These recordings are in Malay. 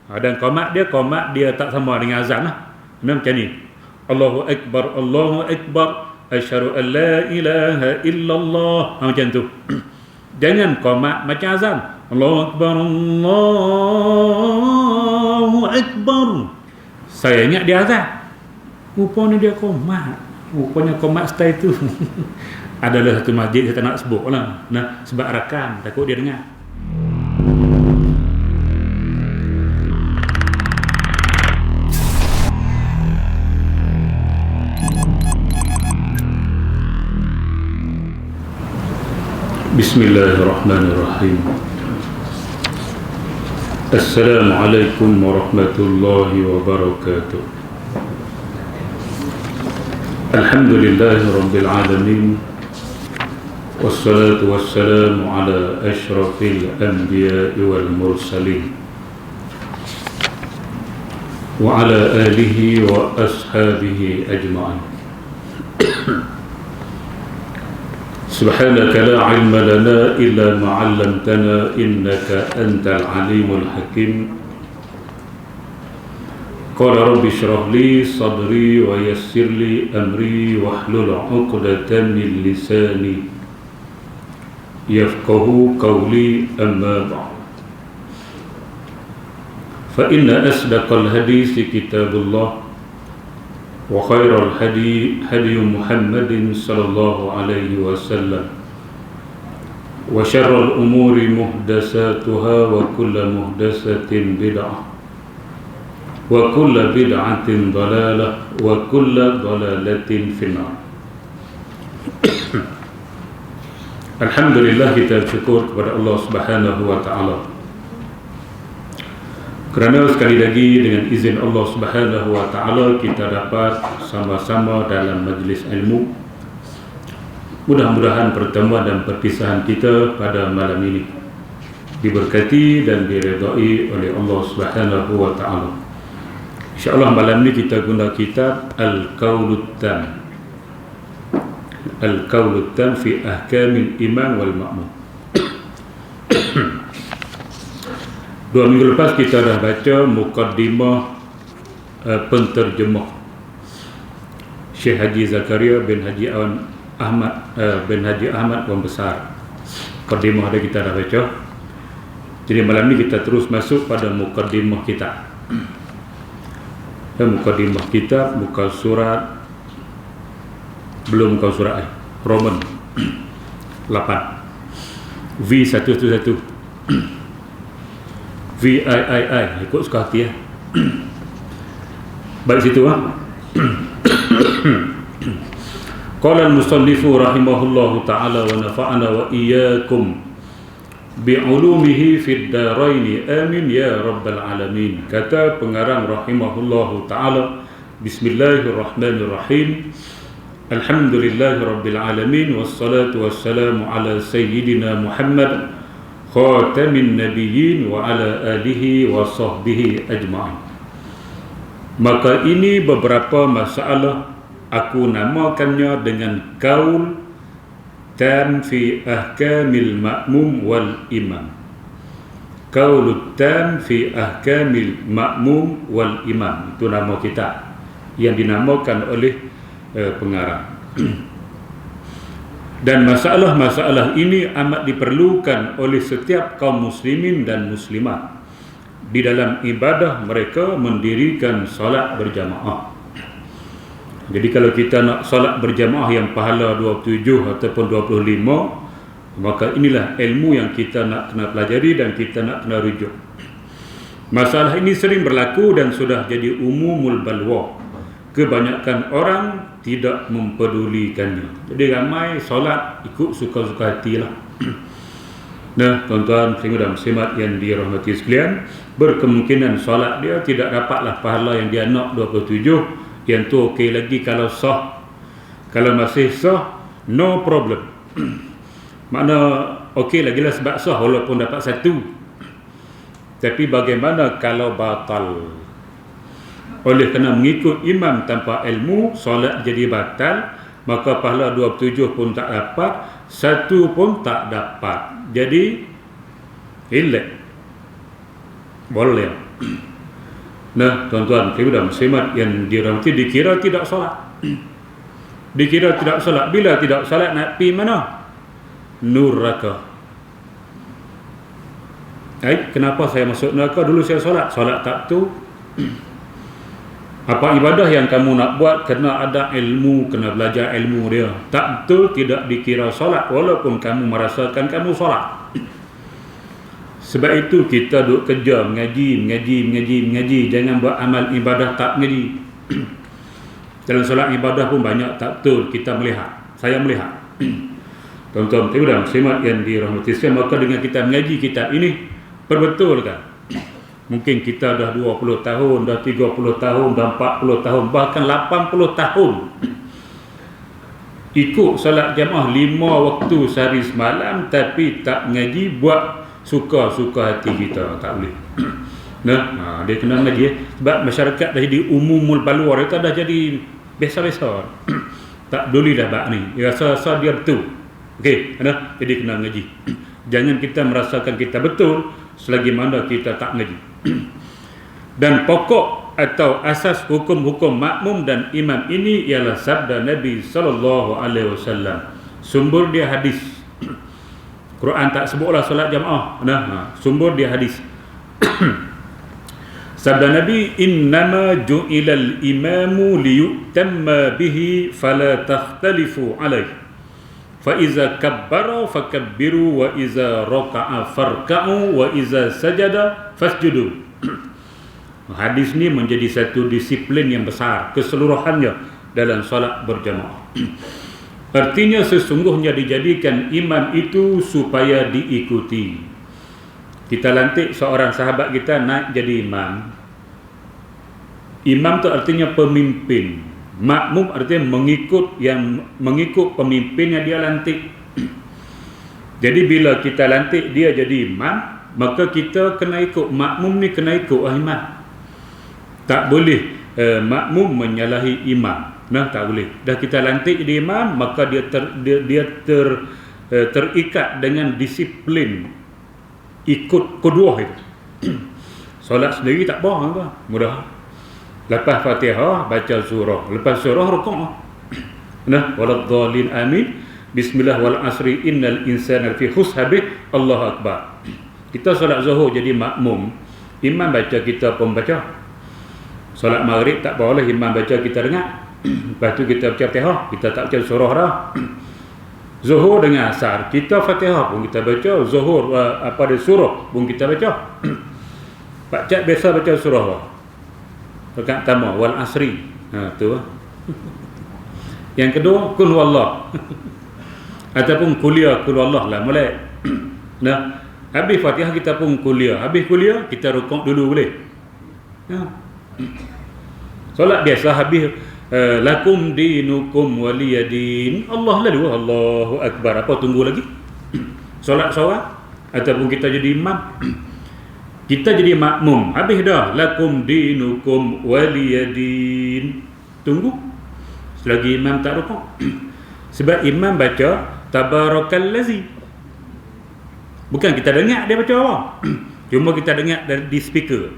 Dan qomat dia tak sama dengan azan lah. Macam ni. Allahu Akbar, asyhadu an la ilaha illallah. Macam tu. Jangan qomat macam azan. Allahu Akbar. Saya ingat dia azan. Rupanya dia qomat. Rupanya qomat style tu. Adalah satu masjid saya tak nak sebut lah. Nah, sebab rakam, takut dia dengar. Bismillahirrahmanirrahim. Assalamualaikum warahmatullahi wabarakatuh. Alhamdulillahi rabbil alamin. Wassalatu wassalamu ala ashrafil anbiya'i wal mursalin wa ala alihi wa ashabihi ajma'in. Subhanaka la ilma lana illa ma 'allamtana innaka antal alimul hakim. Qala rabbi shrah li sadri wa yassir li amri wahlul 'uqdatam min lisani yafqahu qawli, amma ba'd. Fa inna asdaqal hadisi kitabullah wa khairal hadi Muhammadin sallallahu alaihi wasallam wa syarrul umuri muhdatsatuha wa kullu muhdatsatin bid'ah wa kullu bid'atin dhalalah wa kullu dhalalatin finnar. Alhamdulillah, kita bersyukur kepada Allah Subhanahu wa taala kerana sekali lagi dengan izin Allah Subhanahu wa taala kita dapat sama-sama dalam majlis ilmu. Mudah-mudahan pertemuan dan perpisahan kita pada malam ini diberkati dan diredai oleh Allah Subhanahu wa taala. Insya-Allah malam ini kita guna kitab Al-Qaulut Tam. Al-Qaulut Tam fi Ahkamil Imam wal Ma'mum. 2 minggu lepas kita dah baca muqaddimah penterjemah Syekh Haji Zakaria bin Haji Ahmad Wan Besar. Muqaddimah dah kita dah baca. Jadi malam ni kita terus masuk pada muqaddimah kitab. Dan muqaddimah kitab buka surat, belum buka surat Roman 8 V111 VIII, ikut suka hati ya. Baik situ Qala al-musannifu rahimahullahu ta'ala wa nafa'ana wa iyyakum bi'ulumihi fid daraini amin ya rabbal alamin. Kata pengarang rahimahullahu ta'ala, bismillahirrahmanirrahim. Alhamdulillahi rabbil alamin wassalatu wassalamu ala sayyidina Muhammad khatamin nabiyyin wa ala alihi wa sahbihi ajma'in. Maka ini beberapa masalah aku namakannya dengan qaul tam fi ahkamil ma'mum wal imam. Qaulut tam fi ahkamil ma'mum wal imam, itu nama kitab yang dinamakan oleh pengarang. Dan masalah-masalah ini amat diperlukan oleh setiap kaum muslimin dan muslimat di dalam ibadah mereka mendirikan solat berjamaah. Jadi kalau kita nak solat berjamaah yang pahala 27 ataupun 25, maka inilah ilmu yang kita nak kena pelajari dan kita nak kena rujuk. Masalah ini sering berlaku dan sudah jadi umumul balwa. Kebanyakan orang tidak mempedulikannya. Jadi ramai solat ikut suka-suka hati lah. Nah, tuan-tuan dan muslimat yang dirahmati sekalian, berkemungkinan solat dia tidak dapatlah pahala yang dia nak 27. Yang tu okey lagi kalau sah. Kalau masih sah, no problem. Makna okey lagi lah sebab sah walaupun dapat 1. Tapi bagaimana kalau batal? Oleh kerana mengikut imam tanpa ilmu, solat jadi batal, maka pahala 27 pun tak dapat, 1 pun tak dapat. Jadi elak. Boleh. Nah, tuan-tuan dan muslimat yang dirahmati, dikira tidak solat. Dikira tidak solat. Bila tidak solat nak pergi mana? Neraka. Kenapa saya masuk neraka? Dulu saya solat. Solat tak tu. Apa ibadah yang kamu nak buat kena ada ilmu, kena belajar ilmu dia. Tak betul, tidak dikira solat walaupun kamu merasakan kamu solat. Sebab itu kita duk kerja mengaji. Jangan buat amal ibadah tak mengaji. Dalam solat ibadah pun banyak tak betul. Kita melihat, saya melihat. Tuan-tuan dan muslimat yang dirahmati sekalian, maka dengan kita mengaji kitab ini, perbetulkan. Mungkin kita dah 20 tahun, dah 30 tahun, dah 40 tahun, bahkan 80 tahun ikut solat jamaah 5 waktu sehari semalam, tapi tak mengaji, buat suka-suka hati kita, tak boleh. Nah, dia kena mengaji. Sebab masyarakat dah jadi umumul baluar, itu dah jadi biasa-biasa. Tak peduli dah bab ni. Dia rasa dia betul. Okey, jadi kena mengaji. Jangan kita merasakan kita betul selagi mana kita tak mengaji. Dan pokok atau asas hukum-hukum makmum dan imam ini ialah sabda Nabi SAW. Sumber dia hadis. Quran tak sebutlah solat jamaah. Sumber dia hadis. Sabda Nabi, innama ju'ilal imamu liyutamma bihi fala takhtalifu alaih. Fa iza kabbara fakabbiru wa iza raka'a farka'u wa iza sajada fasjudu. Hadis ni menjadi satu disiplin yang besar keseluruhannya dalam solat berjamaah. Artinya sesungguhnya dijadikan imam itu supaya diikuti. Kita lantik seorang sahabat kita naik jadi imam. Imam tu artinya pemimpin. Makmum artinya mengikut pemimpin yang dia lantik. Jadi bila kita lantik dia jadi imam, maka kita kena ikut. Makmum ni kena ikut imam. Tak boleh makmum menyalahi imam. Tak boleh. Dah kita lantik jadi imam, maka dia terikat dengan disiplin ikut kedua itu. Solat sendiri tak apa, mudah. Lepas Fatihah baca surah, lepas surah rukuk. Waladhdallin amin. Bismillah wal asri innal insana fi khusr. Allahu akbar. Kita solat Zuhur jadi makmum, imam baca kita pun baca. Solat Maghrib tak boleh imam baca kita dengar. Lepas tu kita baca Fatihah, kita tak baca surah dah. Zuhur dengan Asar, kita Fatihah pun kita baca, Zuhur dia surah pun kita baca. Pak Cak biasa baca surah lah. Rakaat pertama wal asri. Tu. Yang kedua qul huwallah. Ataupun kuliah qul huwallah lah mulai. Habis Fatihah kita pun kuliah. Habis kuliah kita rukuk dulu boleh. Solat biasa habis lakum dinukum waliyadin. Allah lalu Allahu akbar. Apa tunggu lagi? Solat seorang ataupun kita jadi imam. Kita jadi makmum. Habis dah lakum dinukum waliyadin. Tunggu selagi imam tak rukuk. Sebab imam baca tabarakallazi. Bukan kita dengar dia baca apa. Cuma kita dengar di speaker.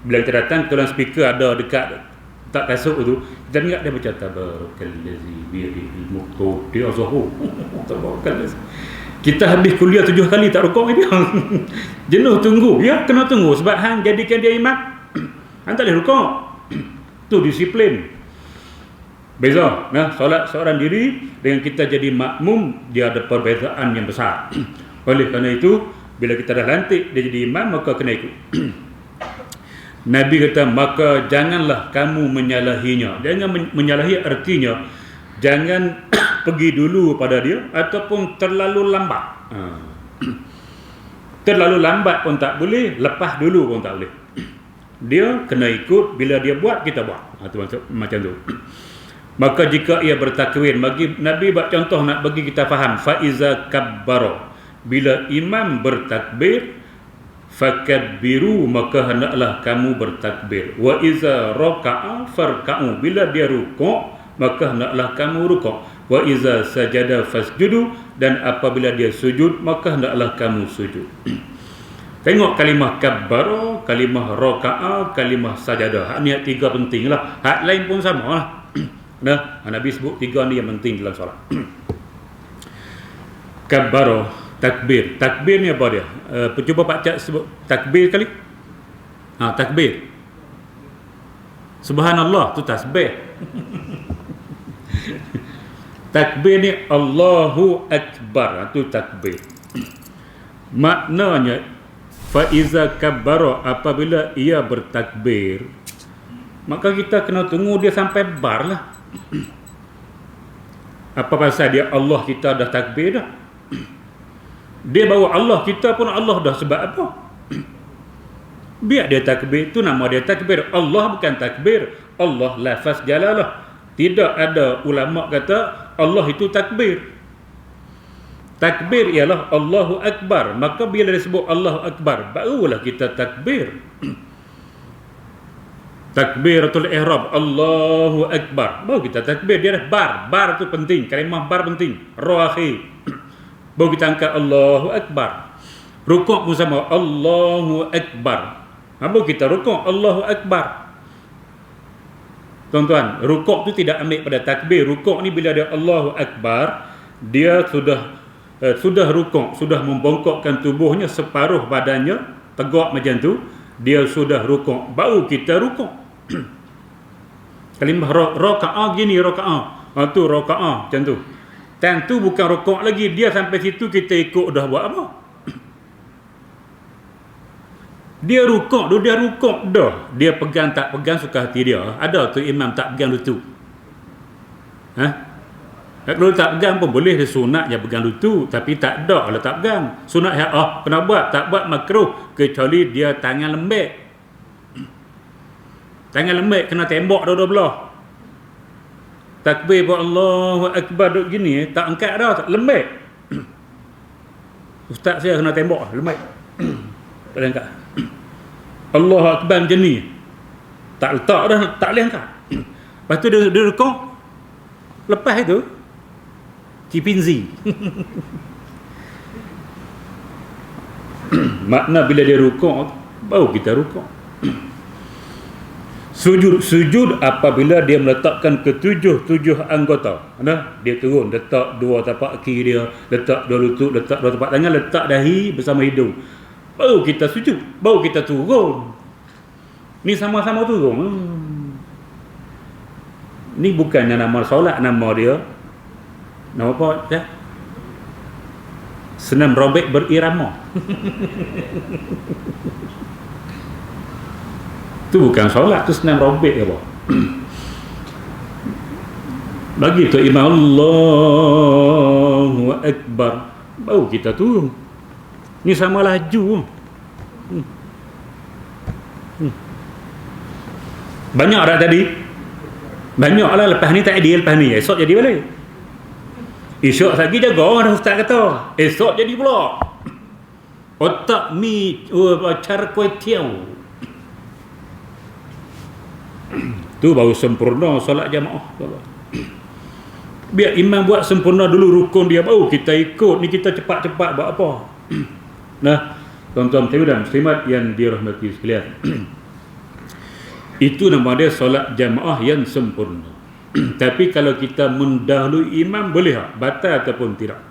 Bila kita datang ke dalam speaker ada dekat tak kasut tu, kita dengar dia baca tabarakallazi biyadihil mulku dia Zuhur. Tabarakallazi. Kita habis kuliah 7 kali tak rukuk dia. Jenuh tunggu. Ya, kena tunggu sebab hang jadikan dia imam. Hang tak boleh rukuk. Tu disiplin. Beza. Solat seorang diri dengan kita jadi makmum, dia ada perbezaan yang besar. Oleh kerana itu, bila kita dah lantik dia jadi imam, maka kena ikut. Nabi kata, maka janganlah kamu menyalahinya. Jangan menyalahi artinya jangan pergi dulu pada dia ataupun terlalu lambat. Terlalu lambat pun tak boleh, lepas dulu pun tak boleh. Dia kena ikut, bila dia buat kita buat. Macam tu. Maka jika ia bertakwir, bagi Nabi buat contoh nak bagi kita faham, fa iza kabbara, bila imam bertakbir, fakabbiru, maka hendaklah kamu bertakbir. Wa iza raka'a farka'u, bila dia rukuk maka hendaklah kamu rukuk. Wa iza sajada fasjudu, dan apabila dia sujud maka hendaklah kamu sujud. Tengok kalimah kabbara, kalimah raka'a, kalimah sajadah. Hak ni hak tiga penting lah. Hak lain pun sama lah. Nah, Nabi sebut tiga ni yang penting dalam solat. Kabbara, takbir. Takbir ni apa dia? Cuba Pak Cak sebut takbir kali. Takbir. Subhanallah tu tasbih. Takbir ni Allahu Akbar, tu takbir. Maknanya faiza kabbara, apabila ia bertakbir, maka kita kena tunggu dia sampai bar lah. Apa pasal dia Allah kita dah takbir dah? Dia bawa Allah, kita pun Allah dah, sebab apa? Biar dia takbir, tu nama dia takbir. Allah bukan takbir, Allah lafaz jalalah. Tidak ada ulama kata Allah itu takbir. Takbir ialah Allahu Akbar. Maka bila disebut Allahu Akbar, barulah kita takbir. Takbiratul ihram, Allahu Akbar, baru kita takbir. Dia dah bar. Bar tu penting, kalimah bar penting. Ra akhir. Baru kita angkat Allahu Akbar. Rukuk pun sama, Allahu Akbar. Baru kita rukuk Allahu Akbar. Tuan-tuan, rukuk tu tidak ambil pada takbir. Rukuk ni bila dia Allahu Akbar, dia sudah rukuk, sudah membongkokkan tubuhnya, separuh badannya tegak macam tu, dia sudah rukuk, baru kita rukuk. Kalimah raka'ah gini, raka'ah. Tu raka'ah macam tu. Tentu bukan rukuk lagi, dia sampai situ kita ikut dah buat apa? Dia rukuk dah. Dia pegang tak pegang suka hati dia. Ada tu imam tak pegang lutut. Kalau tak pegang pun boleh, dia sunat je pegang lutut, tapi tak ada lah tak pegang. Sunat kena buat, tak buat makruh, kecuali dia tangan lembek. Tangan lembek kena tembak dua-dua belah. Takbir buat Allahu Akbar duk gini, tak angkat dah, tak lembek. Ustaz saya kena tembak, lembek. Tak boleh angkat. Allahu Akbar macam ni, tak letak dah, tak boleh angkat. Lepas tu dia rukuk. Lepas itu Kipinzi. Makna bila dia rukuk, baru kita rukuk. Sujud apabila dia meletakkan ketujuh anggota. Dia turun, letak dua tapak kaki dia, letak dua lutut, letak dua tapak tangan, letak dahi bersama hidung. Baru kita sujud, baru kita turun. Ni sama-sama turun. Ni bukannya nama solat, nama dia nama apa? Ya? Senam robek berirama. Tu bukan solat, tu senam robek apa? Bagi tu imam Allahu Akbar, baru kita turun. Ni sama laju. Banyak dah tadi. Banyak lah, lepas ni tak adil, lepas ni esok jadi balik. Esok lagi jaga orang ustaz kata, esok jadi pula. Otak mi cara kuih tiaw. Tu baru sempurna solat jamaah. Biar imam buat sempurna dulu rukun dia, baru kita ikut. Ni kita cepat-cepat buat apa? Nah, tuan-tuan dan muslimat yang dirahmati sekalian. Itu nama dia solat jamaah yang sempurna. Tapi kalau kita mendahului imam, boleh tak? Batal ataupun tidak.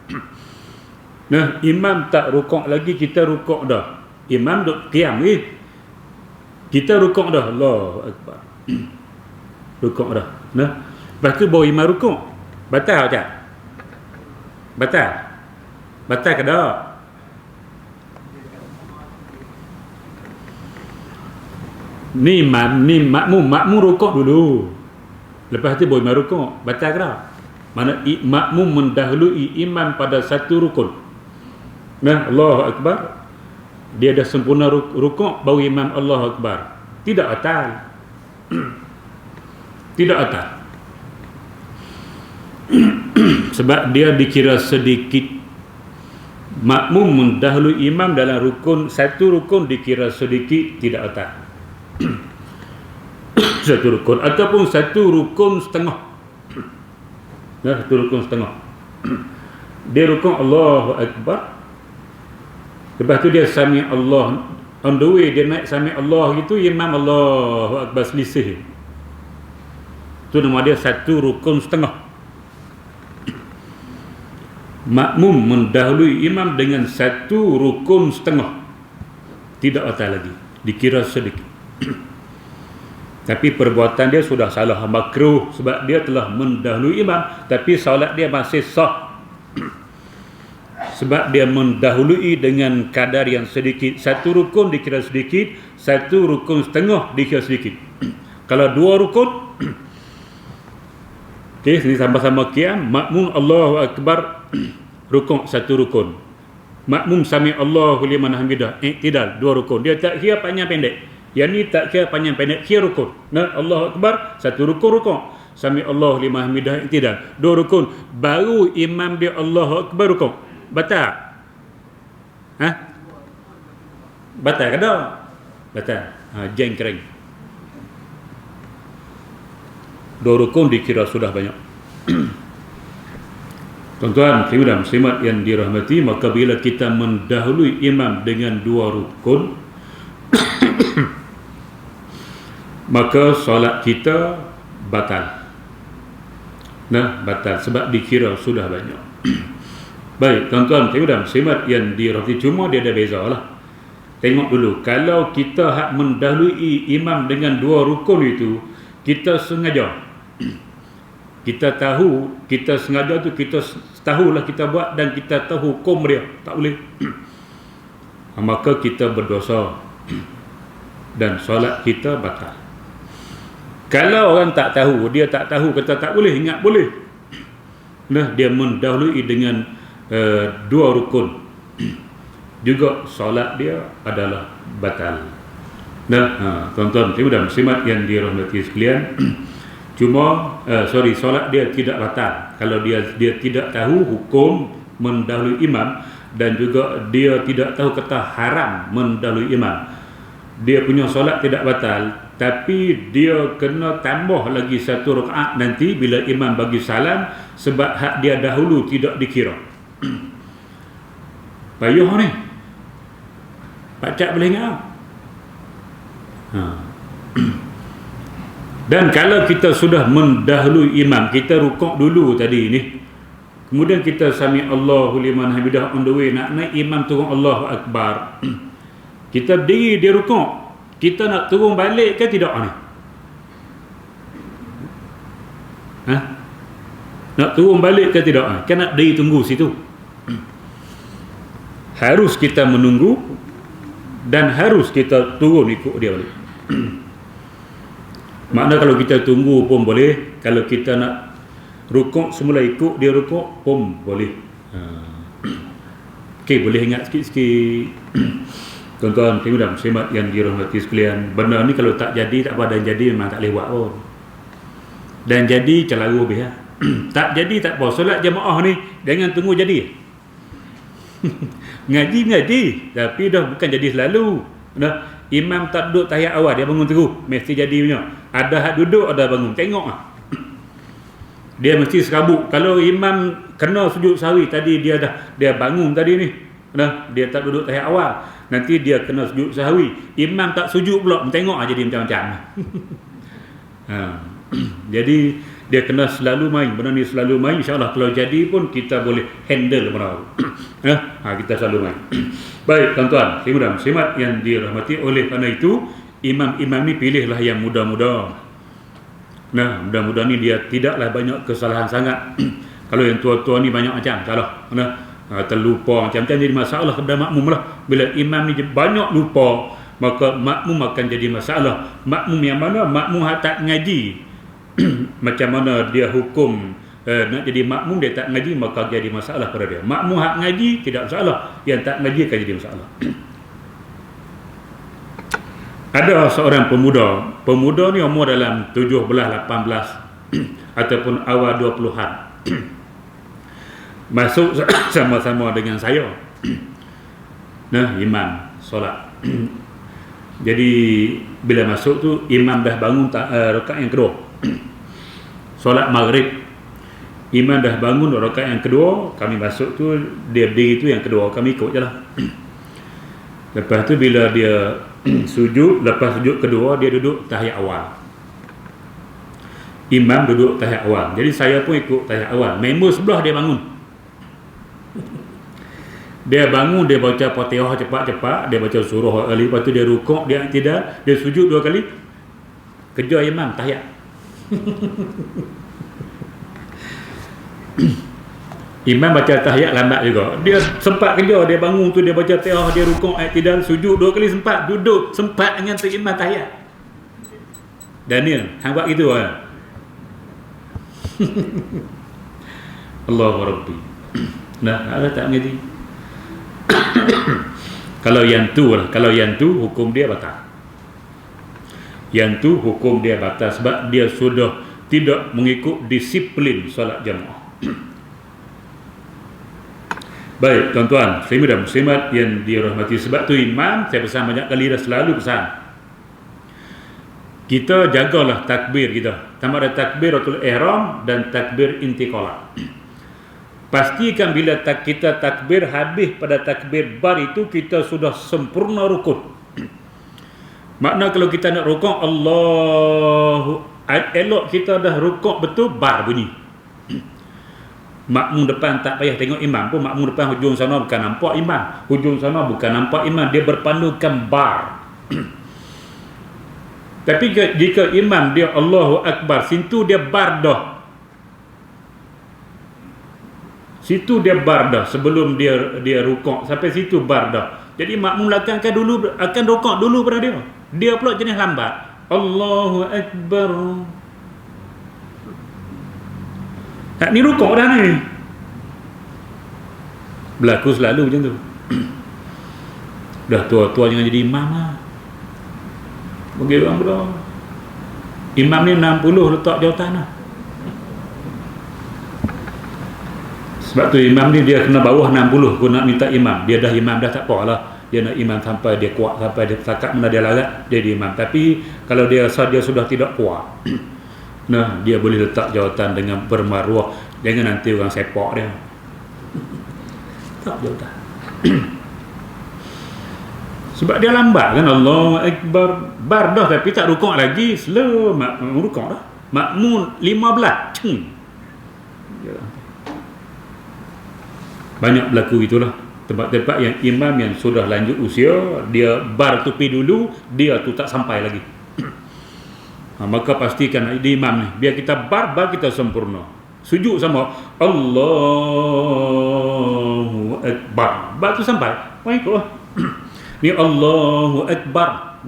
Nah, imam tak rukuk lagi, kita rukuk dah. Imam duk qiyam kita rukuk dah. Allahu Akbar. Rukuk dah. Nah, lepas tu baru imam rukuk. Batal tak? Batal. Batal ke tak? Ni makmum rukuk dulu. Lepas tu boleh imam rukuk. Batal ke tak? Mana makmum mendahului imam pada satu rukun. Nah, Allahu Akbar. Dia dah sempurna rukuk, baru imam Allahu Akbar. Tidak batal. Tidak batal. Sebab dia dikira sedikit. Makmum mendahului imam dalam rukun, satu rukun dikira sedikit, tidak batal. Satu rukun ataupun satu rukun setengah. Satu rukun setengah. Dia rukun Allahu Akbar. Lepas tu dia sami Allah, on the way dia naik sami Allah gitu, imam Allahu Akbar selisih. Tu nama dia satu rukun setengah. Makmum mendahului imam dengan satu rukun setengah, tidak batal lagi, dikira sedikit. Tapi perbuatan dia sudah salah, makruh, sebab dia telah mendahului imam, tapi solat dia masih sah. Sebab dia mendahului dengan kadar yang sedikit. Satu rukun dikira sedikit, satu rukun setengah dikira sedikit. Kalau dua rukun, okey, sini sama-sama qiyam, makmum Allahu Akbar, rukun satu rukun. Makmum sami Allahu liman hamidah, i'tidal dua rukun. Dia tak kira panjang pendek. Yang ni tak kira panjang pendek, kira rukun. Nah, Allahu Akbar, satu rukun. Sami Allahu liman hamidah, i'tidal dua rukun. Baru imam dia Allahu Akbar rukun. Batal? Ha? Batal ke tak? Batal. Jengkring. Dua rukun dikira sudah banyak. Tuan-tuan, dan muslimat yang dirahmati, maka bila kita mendahului imam dengan dua rukun, maka solat kita batal. Nah, batal sebab dikira sudah banyak. Baik, tuan-tuan, dan muslimat yang dirahmati, cuma dia ada beza lah. Tengok dulu, kalau kita hak mendahului imam dengan dua rukun itu, kita sengaja, kita tahu, kita sengaja tu, kita tahulah kita buat dan kita tahu hukum dia, tak boleh. Maka kita berdosa dan solat kita batal. Kalau orang tak tahu, dia tak tahu, kata tak boleh, ingat boleh. Nah, dia mendahului dengan dua rukun, juga solat dia adalah batal. Nah, tuan-tuan dan muslimat yang dirahmati sekalian, cuma solat dia tidak batal kalau dia tidak tahu hukum mendahului imam, dan juga dia tidak tahu kata haram mendahului imam. Dia punya solat tidak batal, tapi dia kena tambah lagi satu rakaat nanti bila imam bagi salam, sebab hak dia dahulu tidak dikira. Payuh ni Pakcik boleh ingat. Dan kalau kita sudah mendahului imam, kita rukuk dulu tadi ni, kemudian kita sami Allahu liman hamidah on the way, nak naik imam turun Allahu Akbar, kita berdiri di rukuk, kita nak turun balik ke tidak ni? Nak turun balik ke tidak ni? Kan nak berdiri tunggu situ. Harus kita menunggu dan harus kita turun ikut dia balik. Makna kalau kita tunggu pun boleh, kalau kita nak rukuk semula ikut dia rukuk pun boleh. Okey, boleh ingat sikit-sikit. Tuan-tuan dan muslimat yang dirahmati sekalian, benda ni kalau tak jadi, tak apa, dan jadi memang tak boleh buat pun. Dan jadi celaru habis. Tak jadi tak apa, solat jemaah ni jangan tunggu jadi. Ngaji, tapi dah bukan jadi selalu. Dah imam tak duduk tahiyat awal, dia bangun terus, mesti jadi punya. Ada hak duduk, ada bangun, tengok ah. Dia mesti serabut. Kalau imam kena sujud sahwi tadi, dia bangun tadi ni, dah dia tak duduk tahiyat awal, nanti dia kena sujud sahwi, imam tak sujud pula, tengok aja dia macam-macam. Jadi dia kena selalu main, benda ni selalu main. InsyaAllah kalau jadi pun kita boleh handle benda tu. Kita selalu main. Baik tuan-tuan dan muslimat yang dirahmati, oleh kerana itu imam-imam ni pilihlah yang muda-muda. Nah, muda-muda ni dia tidaklah banyak kesalahan sangat. Kalau yang tua-tua ni banyak macam salah, terlupa macam-macam, jadi masalah kepada makmum lah. Bila imam ni banyak lupa, maka makmum akan jadi masalah. Makmum yang mana? Makmum tak ngaji. Macam mana dia hukum nak jadi makmum, dia tak ngaji, maka jadi masalah pada dia. Makmum hak ngaji tidak masalah, yang tak ngaji akan jadi masalah. Ada seorang pemuda ni umur dalam 17, 18 ataupun awal 20-an. Masuk sama-sama dengan saya. Nah, imam solat. Jadi bila masuk tu imam dah bangun rakaat yang kedua. Solat maghrib, imam dah bangun rakaat yang kedua, kami masuk tu dia berdiri tu yang kedua, kami ikut je lah. Lepas tu bila dia sujud, lepas sujud kedua dia duduk tahiyat awal. Imam duduk tahiyat awal. Jadi saya pun ikut tahiyat awal. Member sebelah dia bangun. Dia bangun, dia baca Fatihah cepat-cepat, dia baca surah Ali, lepas tu dia rukuk, dia i'tidal, dia sujud 2 kali. Kejar imam tahiyat. Imam baca tahiyat lambat juga. Dia sempat kejar, dia bangun tu dia baca Fatihah, dia rukuk, i'tidal, sujud 2 kali sempat, duduk sempat dengan tu imam tahiyat. Daniel, hang buat gitu ah. Allahu Rabbi. Nah, ada tak mengerti? Kalau yang tu hukum dia batal. Yang tu hukum dia batal sebab dia sudah tidak mengikut disiplin solat jamaah. Baik, tuan-tuan, muslimin dan muslimat yang dirahmati, sebab tu imam, saya pesan banyak kali dah, selalu pesan, kita jagalah takbir kita. Sama ada takbiratul ihram dan takbir intiqalah. Pastikan bila kita takbir, habis pada takbir bar itu kita sudah sempurna rukun. Makna kalau kita nak rukuk, elok kita dah rukuk betul, bar bunyi. Makmum depan tak payah tengok imam pun, makmum depan hujung sana bukan nampak imam, hujung sana bukan nampak imam, dia berpandukan bar. Tapi jika imam dia Allahu Akbar, situ dia bar dah. Situ dia bar dah, sebelum dia rukuk sampai situ bar dah. Jadi makmum belakang akan rukuk dulu pada dia. Dia pula jenis lambat. Allahu Akbar. Tak ni rukuk dah ni. Berlaku selalu macam tu. Dah tua-tua jangan jadi imam lah. Bagi orang dah. Imam ni 60 letak jawatan lah. Sebab tu imam ni dia kena bawah 60 pun nak minta imam. Dia dah imam dah tak apa lah. Dia nak imam sampai dia kuat, sampai dia setakat mana dia larat, dia jadi imam. Tapi kalau dia rasa dia sudah tidak kuat, nah, dia boleh letak jawatan dengan bermaruah. Jangan nanti orang sepak dia. Tak jawatan. Sebab dia lambat kan. Allahu Akbar. Bar dah tapi tak rukuk lagi. Slow makmum rukuk dah. Makmum 15. Banyak berlaku itulah. Tempat-tempat yang imam yang sudah lanjut usia, dia bar tupi dulu, dia tu tak sampai lagi. Maka pastikan di imam ni, biar kita bar kita sempurna. Sujud sama Allahu Akbar. Bar tu sampai. Wah ikut lah. Ni Allahu Akbar.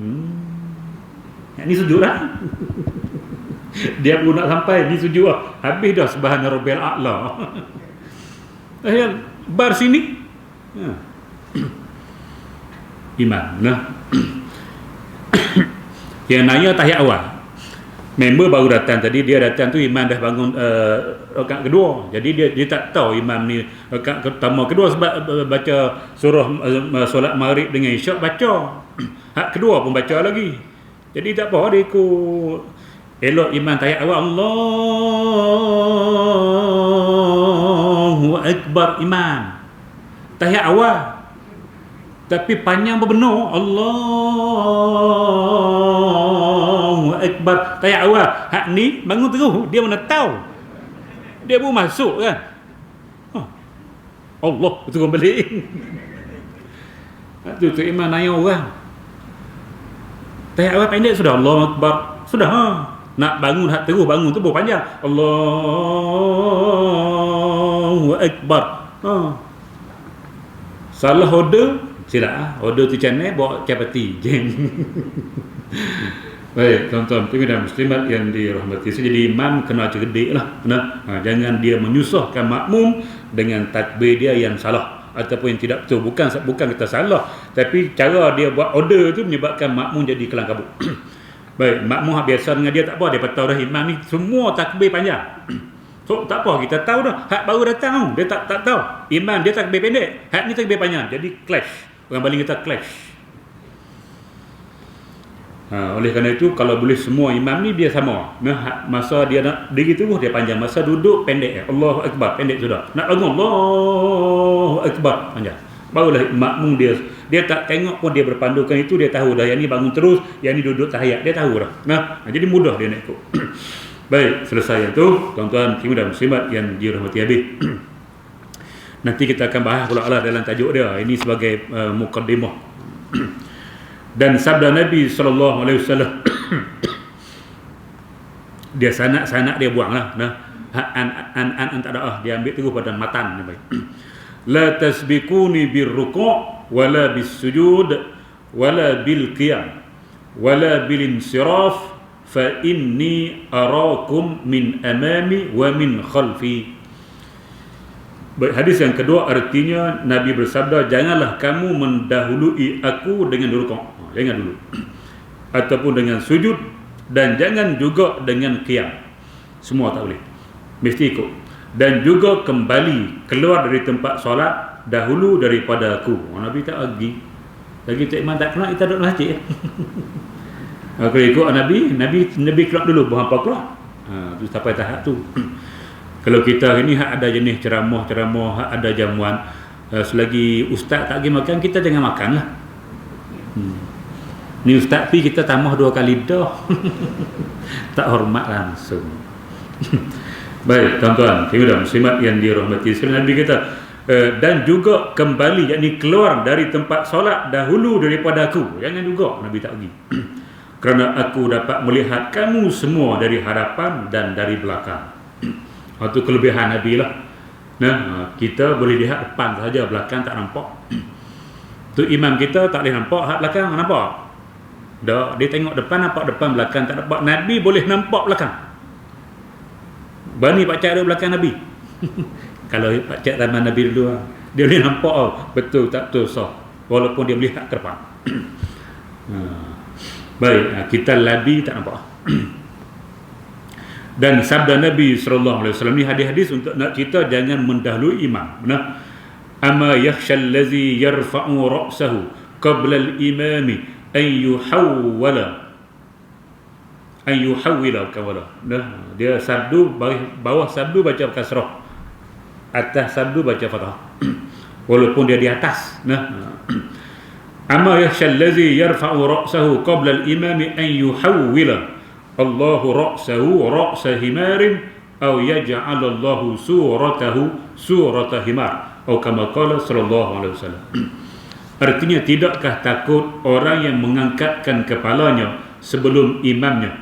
Ni sujud lah. Dia pun nak sampai di sujud lah. Habis dah subhana rabbil a'la. Bar sini imam nah. Yang nanya tahiyat awal, member baru datang tadi, dia datang tu imam dah bangun rakaat kedua. Jadi dia tak tahu imam ni rakaat pertama kedua sebab baca surah solat maghrib dengan isyak baca. Hak kedua pun baca lagi. Jadi tak apa, dia ikut elok imam tahiyat awal Allahu Akbar imam. Tahiyat awal. Tapi panjang berbenar. Allahu Akbar. Tahiyat awal. Hak ni bangun terus. Dia mana tahu. Dia pun masuk kan. Allah. Betul balik. Tu imam nanya orang. Tahiyat awal pendek sudah. Allahu Akbar. Sudah. Nak bangun hak terus bangun tu pun panjang. Allahu Akbar. Salah order, silap order tu channel bawa capati jeng. Baik, tuan-tuan dan muslimat yang dirahmati, jadi imam kena cerdik lah, jangan dia menyusahkan makmum dengan takbir dia yang salah ataupun yang tidak betul. Bukan kita salah, tapi cara dia buat order tu menyebabkan makmum jadi kelang kabut. Baik, makmum biasa dengan dia tak apa, dia tahu dah imam ni semua takbir panjang. So tak apa, kita tahu dah. Hak baru datang dia tak tahu. Imam dia takbir pendek, hak ni takbir panjang. Jadi clash. Orang Bali kata clash. Oleh kerana itu kalau boleh semua imam ni dia sama. Masa dia nak diri tu dia panjang, masa duduk pendek. Allahu Akbar pendek sudah. Nak bangun Allahu Akbar panjang. Barulah makmum dia tak tengok pun dia berpandukan itu, dia tahu dah yang ni bangun terus, yang ni duduk tahiyat, dia tahu dah. Nah, jadi mudah dia nak ikut. Baik, selesai itu tuan-tuan muslimin dan muslimat yang dirahmati habis. Nanti kita akan bahas pula lah dalam tajuk dia. Ini sebagai mukaddimah. Dan sabda Nabi SAW, dia sanak dia buang lah. Nah, an tak ada, dia ambil terus pada matan. La tasbiquni birruku' wala bis-sujud wala bil qiyam wala bil insiraf fa inni arakum min amami wa min khalfi. Hadis yang kedua artinya Nabi bersabda, janganlah kamu mendahului aku dengan rukuk, jangan dulu, ataupun dengan sujud, dan jangan juga dengan qiyam. Semua tak boleh, mesti ikut. Dan juga kembali keluar dari tempat solat dahulu daripada aku. Nabi tak lagi tak iman tak kenal, kita duduk masjid. Kalau ikut Nabi keluar dulu, bukan apa keluar. Tu sampai tahap tu. Kalau kita ini hak ada jenis ceramah, hak ada jamuan, selagi ustaz tak pergi makan, kita jangan makan lah. Ni ustaz pergi, kita tambah 2 kali dah. Tak hormat langsung. Baik, tuan-tuan dan muslimat yang dirahmati sekalian, Nabi kata, dan juga kembali, yakni keluar dari tempat solat dahulu daripada aku. Jangan juga Nabi tak pergi. Kerana aku dapat melihat kamu semua dari hadapan dan dari belakang. Itu kelebihan Nabi lah. Nah, kita boleh lihat depan saja, belakang tak nampak. Tu imam kita tak boleh nampak, hak belakang nampak. Dia tengok depan nampak, depan belakang tak nampak. Nabi boleh nampak belakang. Bani pak cak ada belakang Nabi. Kalau pak cak zaman Nabi dulu, dia boleh nampak betul tak betul sah, walaupun dia melihat ke depan. Baik, kita labi tak nampak. Dan sabda Nabi SAW ni hadis-hadis untuk nak kita jangan mendahului imam. Nah, ama yakhshal ladzi yarfa'u ra'sahu qabla al-imami an yuhawwila kawala. Nah, dia sabdu bawah sabdu baca kasrah, atas sabdu baca fathah. Walaupun dia di atas. Nah, ama yakhshal ladzi yarfa'u ra'sahu qabla al-imami an yuhawwila Allahu ra'sahu ra'sa himarin aw yaj'alallahu suratahu surata himar atau kama qala sallallahu alaihi wasallam. Artinya, tidakkah takut orang yang mengangkatkan kepalanya sebelum imamnya,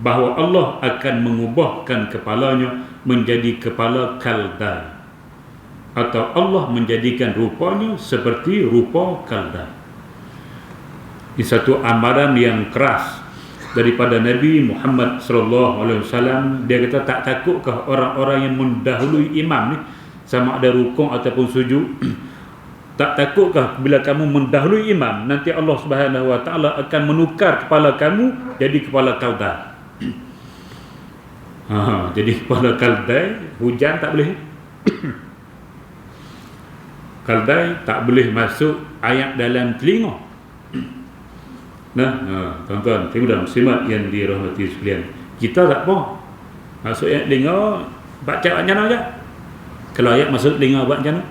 bahawa Allah akan mengubahkan kepalanya menjadi kepala kaldai, atau Allah menjadikan rupanya seperti rupa kaldai. Ini satu amaran yang keras daripada Nabi Muhammad SAW. Dia kata, tak takutkah orang-orang yang mendahului imam ni, sama ada rukuk ataupun sujud, tak takutkah bila kamu mendahului imam, nanti Allah Subhanahu Wa Taala akan menukar kepala kamu jadi kepala kaldai. Jadi kepala kaldai, hujan tak boleh. Kaldai tak boleh masuk ayat dalam telinga. Nah, tuan-tuan dan muslimat yang dirahmati sekalian, kita tak apa masuk ayat telinga baca macam mana je. Kalau ayat masuk telinga buat macam mana,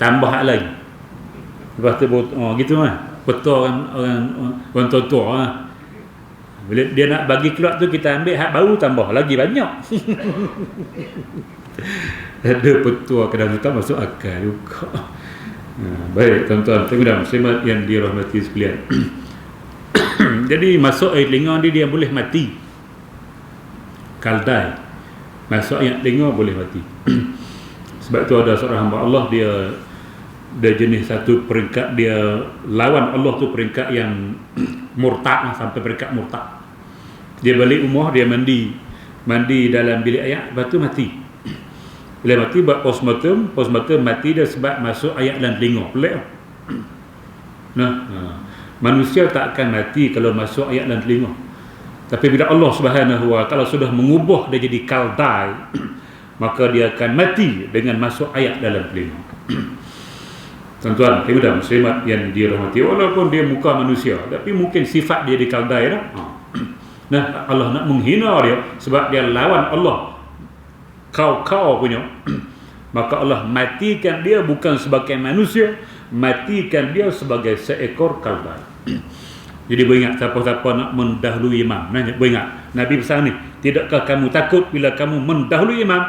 tambah hak lain. Lepas tu gitu lah, betul orang tua lah. Bila dia nak bagi keluar tu, kita ambil hak baru, tambah lagi banyak. Ada petua kadang kita masuk akal juga. Baik, tuan-tuan dan muslimat yang dirahmati sekalian. Jadi masuk air telinga dia boleh mati. Kaldai masuk air telinga boleh mati. Sebab tu ada seorang hamba Allah, dia jenis satu peringkat, dia lawan Allah tu peringkat yang murtad, sampai peringkat murtad. Dia balik rumah, dia mandi dalam bilik air, lepas tu mati. Bila mati buat postmortem mati dia sebab masuk ayat dalam telinga. Pelik. Manusia tak akan mati kalau masuk ayat dalam telinga. Tapi bila Allah Subhanahu Wa Taala sudah mengubah dia jadi kaldai, maka dia akan mati dengan masuk ayat dalam telinga. Tuan-tuan dan muslimat yang dirahmati, walaupun dia muka manusia, tapi mungkin sifat dia di kaldai dah. Nah, Allah nak menghina dia sebab dia lawan Allah, kau punya. Maka Allah matikan dia bukan sebagai manusia, matikan dia sebagai seekor kaldai. Jadi beringat siapa-siapa nak mendahului imam. Beringat Nabi pesan ni, tidakkah kamu takut bila kamu mendahului imam,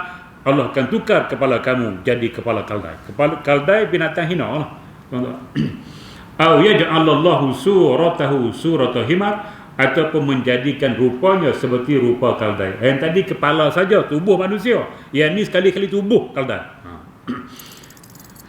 Allah akan tukar kepala kamu jadi kepala kaldai. Kepala kaldai binatang hina lah. Au yaj'alallahu suratahu surata himar, ataupun menjadikan rupanya seperti rupa kaldai. Yang tadi kepala saja tubuh manusia, yang ni sekali-kali tubuh kaldai.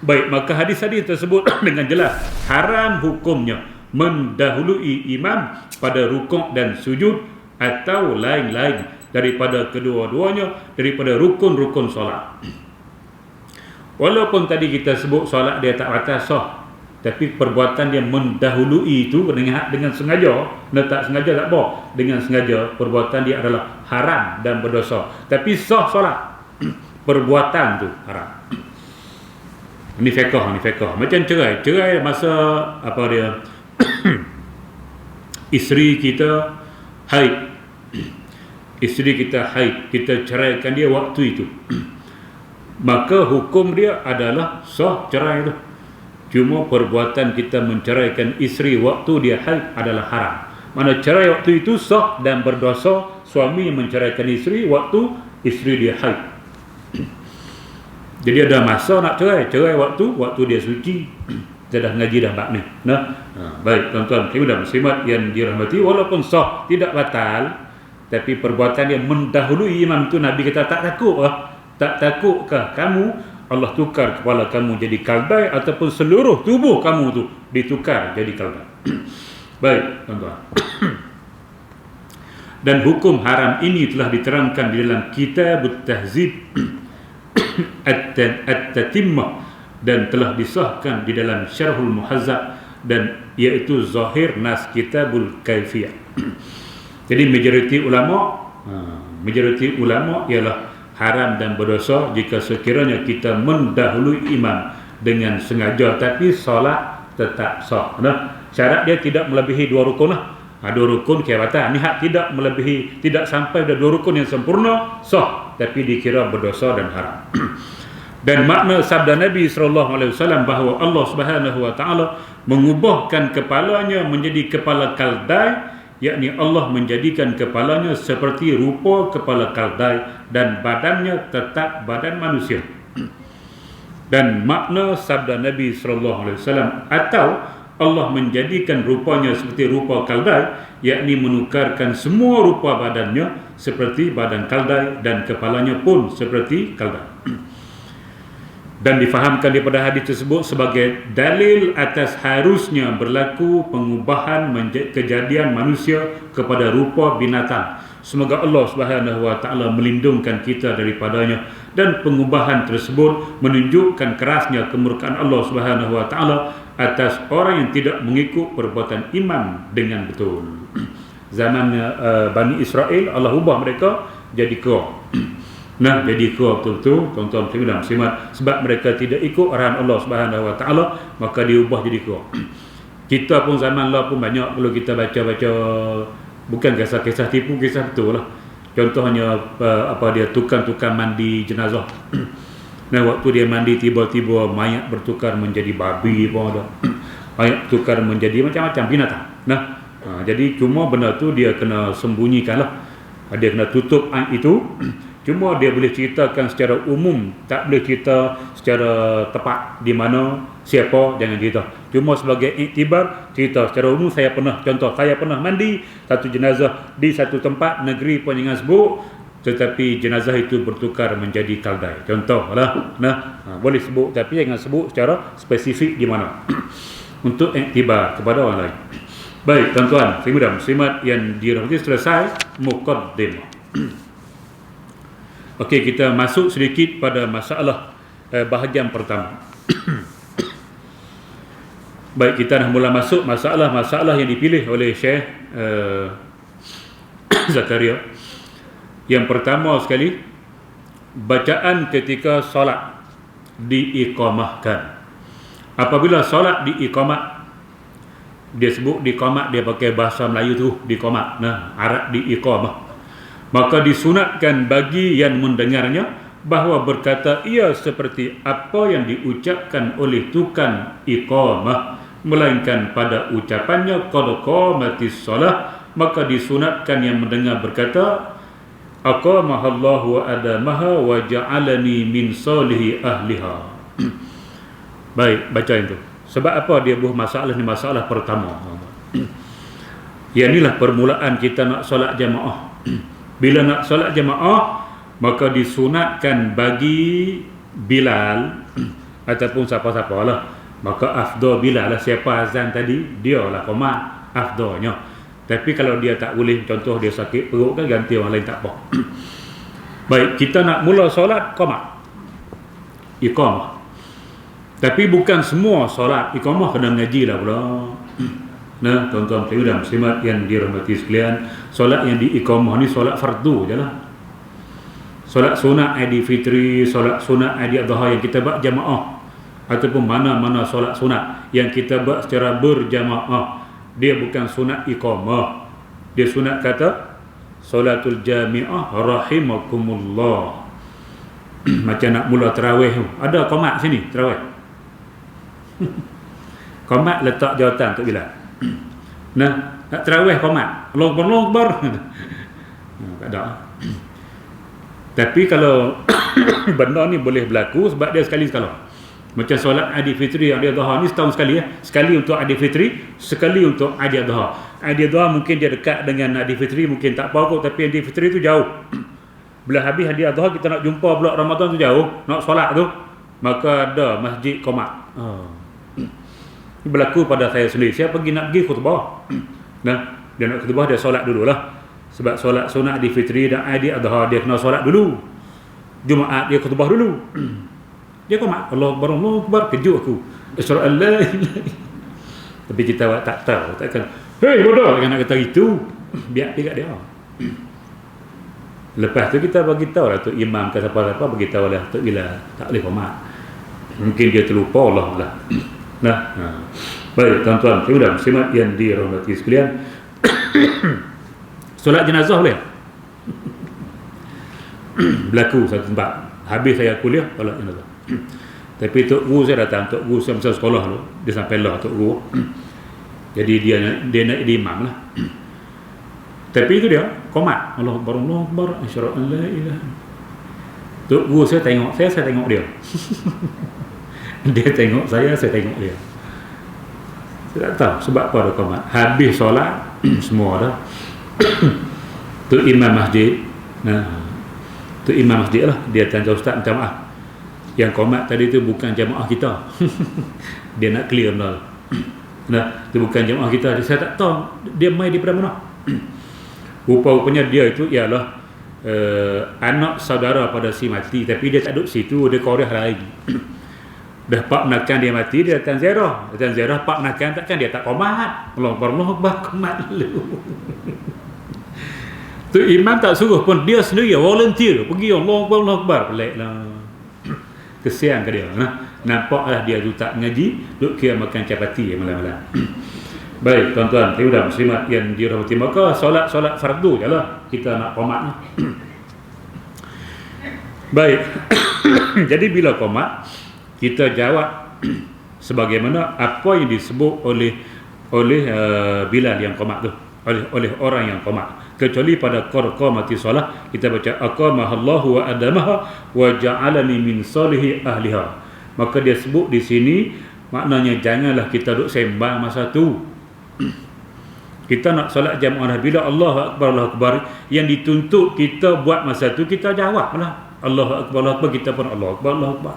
Baik, maka hadis-hadis tersebut dengan jelas haram hukumnya mendahului imam pada rukuk dan sujud atau lain-lain daripada kedua-duanya, daripada rukun-rukun solat. Walaupun tadi kita sebut solat dia tak batal sah, tapi perbuatan dia mendahului itu dengan sengaja, tak sengaja tak apa, dengan sengaja perbuatan dia adalah haram dan berdosa, tapi sah solat. Perbuatan tu haram. Ini fiqh. Macam cerai masa apa dia isteri kita haid, kita ceraikan dia waktu itu, maka hukum dia adalah sah cerai itu. Cuma perbuatan kita menceraikan isteri waktu dia haid adalah haram. Mana cerai waktu itu sah dan berdosa suami yang menceraikan isteri waktu isteri dia haid. Jadi ada masa nak cerai waktu dia suci. Dia dah ngaji dah bab ni. Baik tuan-tuan dan muslimat yang dirahmati, walaupun sah tidak batal, tapi perbuatan dia mendahului imam tu Nabi kata tak takutkah kamu Allah tukar kepala kamu jadi kaldai, ataupun seluruh tubuh kamu tu ditukar jadi kaldai. Baik tuan-tuan. Dan hukum haram ini telah diterangkan di dalam Kitabut Tahzib At-Tatimmah, dan telah disahkan di dalam Syarhul Muhazzab, dan iaitu zahir nas Kitabul Kaifiyah. Jadi majoriti ulama ialah haram dan berdosa jika sekiranya kita mendahului imam dengan sengaja, tapi solat tetap sah. Syarat dia tidak melebihi 2 rukun lah. 2 rukun kira-kira ni hak tidak melebihi, tidak sampai pada 2 rukun yang sempurna, sah, tapi dikira berdosa dan haram. Dan makna sabda Nabi SAW bahawa Allah Subhanahu Wa Taala mengubahkan kepalanya menjadi kepala kaldai, yakni Allah menjadikan kepalanya seperti rupa kepala kaldai dan badannya tetap badan manusia. Dan makna sabda Nabi SAW, atau Allah menjadikan rupanya seperti rupa kaldai, yakni menukarkan semua rupa badannya seperti badan kaldai dan kepalanya pun seperti kaldai. Dan difahamkan daripada hadis tersebut sebagai dalil atas harusnya berlaku pengubahan kejadian manusia kepada rupa binatang. Semoga Allah Subhanahu Wa Taala melindungkan kita daripadanya, dan pengubahan tersebut menunjukkan kerasnya kemurkaan Allah Subhanahu Wa Taala atas orang yang tidak mengikut perbuatan imam dengan betul. Zaman Bani Israel, Allah ubah mereka jadi kera. Jadi kera betul-betul tuan-tuan dan muslimat, sebab mereka tidak ikut arahan Allah Subhanahu Wa Taala, maka diubah jadi kera. Kita pun zaman lah pun banyak, kalau kita baca-baca, bukan kisah-kisah tipu, kisah betul lah. Contohnya dia tukang mandi jenazah. Waktu dia mandi, tiba-tiba mayat bertukar menjadi babi pun ada. Mayat bertukar menjadi macam-macam binatang. Jadi cuma benda tu dia kena sembunyikan lah. Dia kena tutup aib itu. Cuma dia boleh ceritakan secara umum, tak boleh cerita secara tepat di mana, siapa, jangan cerita. Cuma sebagai iktibar, cerita secara umum. Saya pernah mandi satu jenazah di satu tempat negeri pun jangan sebut, tetapi jenazah itu bertukar menjadi kaldai. Contoh lah. Boleh sebut, tapi jangan sebut secara spesifik di mana. Untuk iktibar kepada orang lain. Baik tuan-tuan dan muslimat yang dirahmati, selesai muqaddimah. Okey, kita masuk sedikit pada masalah bahagian pertama. Baik, kita dah mula masuk masalah yang dipilih oleh Syekh Zakaria. Yang pertama sekali, bacaan ketika solat diiqamahkan. Apabila solat diiqamat, dia sebut diqamat, dia pakai bahasa Melayu tu diqamat, Arab diiqamah. Maka disunatkan bagi yang mendengarnya bahawa berkata ia seperti apa yang diucapkan oleh tukang iqamah, melainkan pada ucapannya qad qamatis shalah, maka disunatkan yang mendengar berkata aqamahallahu wa adamaha wa ja'alani min salihi ahliha. Baik, baca itu. Sebab apa dia buh masalah ni? Masalah pertama. Inilah permulaan kita nak solat jamaah. Bila nak solat jamaah, maka disunatkan bagi Bilal ataupun siapa-siapa lah, maka afdal Bilal lah. Siapa azan tadi, dia lah qomat afdalnya. Tapi kalau dia tak boleh, contoh dia sakit perut kan, ganti orang lain, tak apa. Baik, kita nak mula solat qomat iqamah. Tapi bukan semua solat iqamah kena mengaji lah pula. Nah, tuan-tuan dan muslimat yang dirahmati sekalian, solat yang diiqamah ni solat fardu je lah. Solat sunat Aidil Fitri, solat sunat Aidil Adha yang kita buat jamaah, ataupun mana-mana solat sunat yang kita buat secara berjamaah, dia bukan sunat iqamah. Dia sunat kata solatul jami'ah rahimakumullah. Macam nak mula tarawih tu, ada qomat sini tarawih. Qomat letak jawatan untuk Bilal. Nah, nak tarawih qomat Allahu Akbar. Tak ada. Tapi kalau benda ni boleh berlaku sebab dia sekali-sekala. Macam solat Aidil Fitri, Aidil Adha ni setahun sekali ya. Sekali untuk Aidil Fitri, sekali untuk Aidil Adha. Aidil Adha mungkin dia dekat dengan Aidil Fitri, mungkin tak apa kot, tapi Aidil Fitri tu jauh. Bila habis Aidil Adha kita nak jumpa pula Ramadan tu jauh, nak solat tu, maka ada masjid qomat. Berlaku pada saya sendiri. Saya nak pergi khutbah. Nah, dia nak khutbah, dia solat dululah. Sebab solat sunat Aidil Fitri dan Aidil Adha dia kena solat dulu. Jumaat dia khutbah dulu. Dia qomat Allahu Akbar, Allahu Akbar, kejut aku. Asyhadu an la ilaha. Tapi kita tak tahu, takkan hei bodoh kan nak kata itu. Biar dia kat dia. Lepas tu kita bagi tahu lah tu imam ke siapa-siapa, bagi tahu lah tu bila tak boleh qomat. Mungkin dia terlupa, Allah lah. Nah, baik tuan-tuan dan muslimat yang dirahmati sekalian. Solat jenazah boleh? Berlaku satu tempat. Habis saya kuliah solat jenazah. Tapi Tok Guru saya datang, Tok Guru saya masa sekolah tu, dia sampai lah Tok Guru. Jadi dia nak jadi imam lah. Tapi itu dia qomat Allahu Akbar, Allahu Akbar, asyhadu an la ilaha. Tok Guru saya tengok saya tengok dia. Dia tengok saya tengok dia. Saya tak tahu sebab apa ada qomat. Habis solat semua dah. Tu imam masjid. Nah, tu imam masjid lah. Dia tanya ustaz, minta maaf, yang qomat tadi tu bukan jamaah kita. Dia nak clear benda. Nah, tu bukan jamaah kita. Saya tak tahu dia mai daripada mana. Rupa-rupanya dia itu ialah anak saudara pada si mati, tapi dia tak duduk situ, dia koreh lagi. Dah pak menakan dia mati, dia datang ziarah. Datang ziarah pak menakan, takkan dia tak qomat. Allahu Akbar, qomat dulu. Tu imam tak suruh pun, dia sendiri volunteer pergi Allahu Akbar. Peliklah. Kesian ke dia. Nampaklah dia tu tak ngaji, duk kira makan capati malam-malam. Baik tuan-tuan dan muslimat yang dirahmati, maka solat fardu jelah kita nak qomat ni. Baik. Jadi bila qomat, kita jawab sebagaimana apa yang disebut oleh Bilal yang qomat tu, oleh orang yang qomat, kecuali pada qamati solat kita baca aqamahallahu wa adamaha wa ja'alani min salihi ahliha. Maka dia sebut di sini maknanya janganlah kita duk sembang masa tu. Kita nak solat jamaah, bila Allahu Akbar, yang dituntut kita buat masa tu kita jawablah Allahu Akbar, kita pun Allahu Akbar.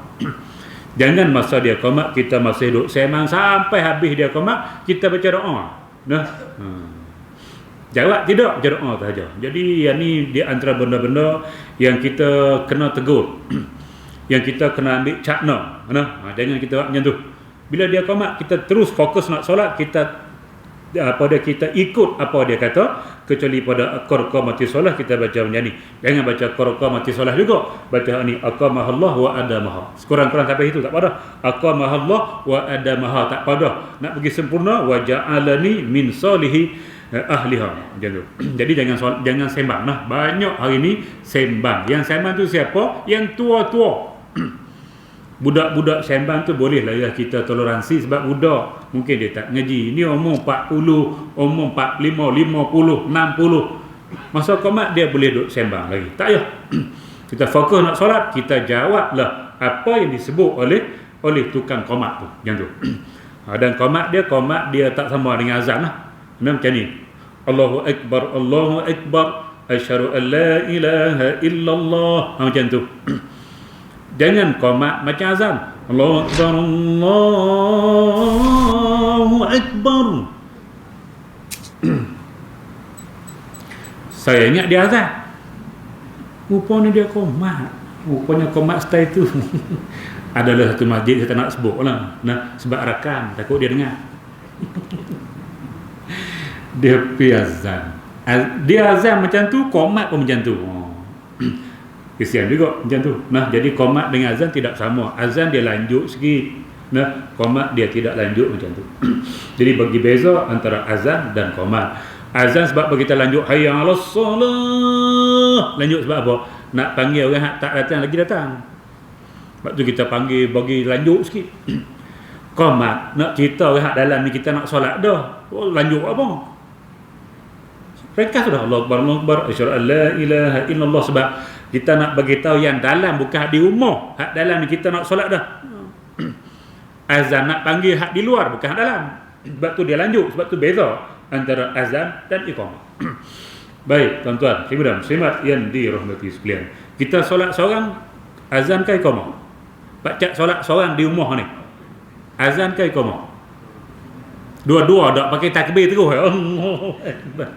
Jangan masa dia qomat kita masih duduk semang sampai habis dia qomat kita baca doa. Nah. Jawab tidak, baca doa saja. Jadi yang ni di antara benda-benda yang kita kena tegur. Yang kita kena ambil cakna. Nah, jangan kita buat macam tu. Bila dia qomat kita terus fokus nak solat, kita kita ikut apa dia kata, kecuali pada qamati solat kita baca macam ni. Jangan baca qamati solat juga, baca ni aqamahallah wa adamaha. Sekurang-kurang sampai itu tak pada. Aqamahallah wa adamaha tak pada. Nak pergi sempurna wa ja'alani min salihi ahliha, macam tu. Jadi jangan sembang lah. Banyak hari ni sembang. Yang sembang tu siapa? Yang tua-tua. Budak-budak sembang tu boleh lah ya kita toleransi, sebab budak mungkin dia tak ngaji. Ni umur 40, umur 45, 50, 60. Masa qomat dia boleh duduk sembang lagi. Tak payah. Kita fokus nak solat, kita jawablah apa yang disebut oleh tukang qomat tu. Macam tu. Dan qomat dia tak sama dengan azan lah. Macam ni. Allahu Akbar, Allahu Akbar, asyhadu an la ilaha illallah. Macam tu. Jangan qomat macam azan. Allahu Akbar, Allahu Akbar. Saya ingat dia azan. Rupanya dia qomat. Rupanya qomat style tu. Adalah satu masjid saya tak nak sebut lah. Nah, sebab rakam, takut dia dengar. Dia pergi azan. Dia azan macam tu, qomat pun macam tu. Kesian juga macam tu. Nah, jadi qomat dengan azan tidak sama. Azan dia lanjut sikit. Nah, qomat dia tidak lanjut macam tu. Jadi bagi beza antara azan dan qomat. Azan sebab bagi kita lanjut hayya 'alas solah. Lanjut sebab apa? Nak panggil orang tak datang lagi datang. Sebab tu kita panggil bagi lanjut sikit. Qomat nak cerita orang dalam ni kita nak solat dah. Oh, lanjut apa? Ringkas sudah. Allahu Akbar, Allahu Akbar, asyhadu an la ilaha illallah. Sebab kita nak bagi tahu yang dalam bukan hak di rumah. Hak dalam ni kita nak solat dah. Azan nak panggil hak di luar bukan hak dalam. Sebab tu dia lanjut. Sebab tu beza antara azan dan iqamah. Baik, tuan-tuan, ibu dan muslimat yang dirahmati sekalian. Kita solat seorang, azan ke iqamah? Pak cak solat seorang di rumah ni. Azan ke iqamah? Dua-dua dak pakai takbir terus. Allahu Akbar.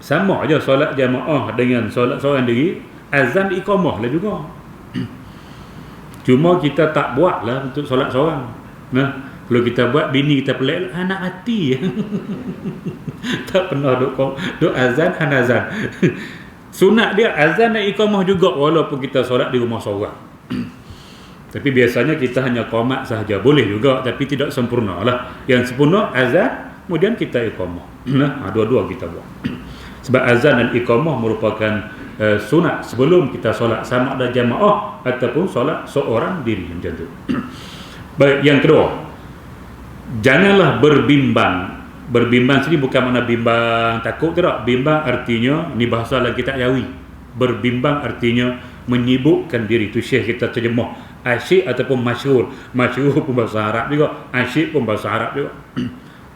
Sama aja solat jamaah dengan solat seorang diri, azan iqamah lah juga. Cuma kita tak buat lah untuk solat seorang. Nah, kalau kita buat, bini kita pelik, anak mati. Tak pernah duk azan, azan. Sunat dia azan dan iqamah juga walaupun kita solat di rumah seorang. Tapi biasanya kita hanya qomat sahaja. Boleh juga tapi tidak sempurna lah. Yang sempurna azan, kemudian kita iqamah. Nah, dua-dua kita buat. Sebab azan dan iqamah merupakan sunat sebelum kita solat, sama ada jamaah ataupun solat seorang diri, macam tu. Baik, yang kedua, janganlah berbimbang. Berbimbang sini bukan makna bimbang takut, tidak. Bimbang artinya, ni bahasa lagi tak jawi. Berbimbang artinya menyibukkan diri. Tu syekh kita terjemah asyik ataupun masyhur. Masyhur pun bahasa Arab juga, asyik pun bahasa Arab juga.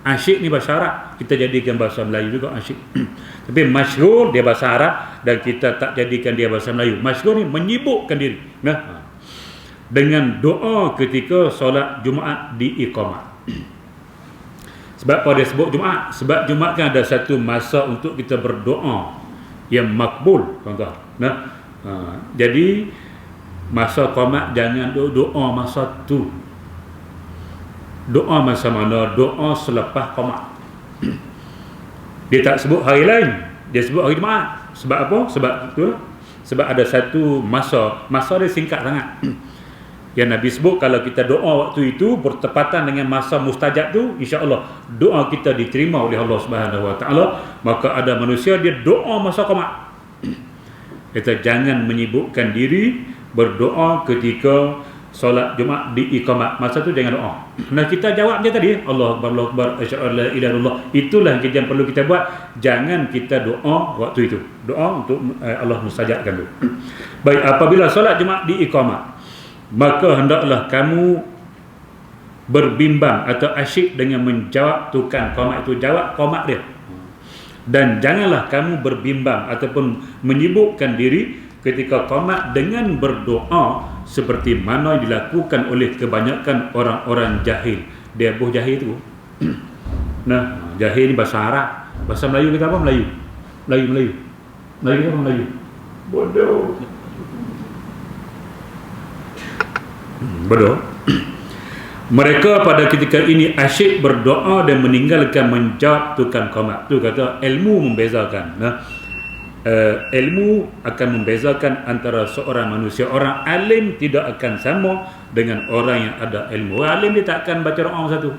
Asyik ni bahasa Arab, kita jadikan bahasa Melayu juga asyik. Tapi masyhur dia bahasa Arab dan kita tak jadikan dia bahasa Melayu. Masyhur ni menyibukkan diri. Nah, dengan doa ketika solat Jumaat di iqamah. Sebab apa dia sebut Jumaat? Sebab Jumaat kan ada satu masa untuk kita berdoa yang makbul, tuan-tuan. Nah, jadi masa qomat jangan doa masa tu. Doa masa mana? Doa selepas qomat. Dia tak sebut hari lain, dia sebut hari Jumaat. Sebab apa? Sebab itu, sebab ada satu masa dia singkat sangat. Yang Nabi sebut kalau kita doa waktu itu bertepatan dengan masa mustajab tu, insya-Allah doa kita diterima oleh Allah Subhanahu Wa Taala. Maka ada manusia dia doa masa qomat. Kita jangan menyibukkan diri berdoa ketika solat Jumaat di iqamat. Masa tu jangan doa. Nah, kita jawab dia tadi, Allahu Akbar, Allahu Akbar, asyhadu an la ilaha illallah. Itulah yang perlu kita buat. Jangan kita doa waktu itu. Doa untuk Allah mustajabkan tu. Baik, apabila solat Jumaat di iqamat, maka hendaklah kamu berbimbang atau asyik dengan menjawab tukang qomat itu, jawab qomat dia. Dan janganlah kamu berbimbang ataupun menyibukkan diri ketika qomat dengan berdoa seperti mana yang dilakukan oleh kebanyakan orang-orang jahil. Dia buh jahil tu. Nah, jahil ni bahasa Arab. Bahasa Melayu kita apa? Melayu. Melayu kita apa? Melayu. Bodoh. Mereka pada ketika ini asyik berdoa dan meninggalkan menjawab tukang qomat. Tu kata ilmu membezakan. Nah, ilmu akan membezakan antara seorang manusia. Orang alim tidak akan sama dengan orang yang ada ilmu. Orang alim dia tak akan baca doa satu.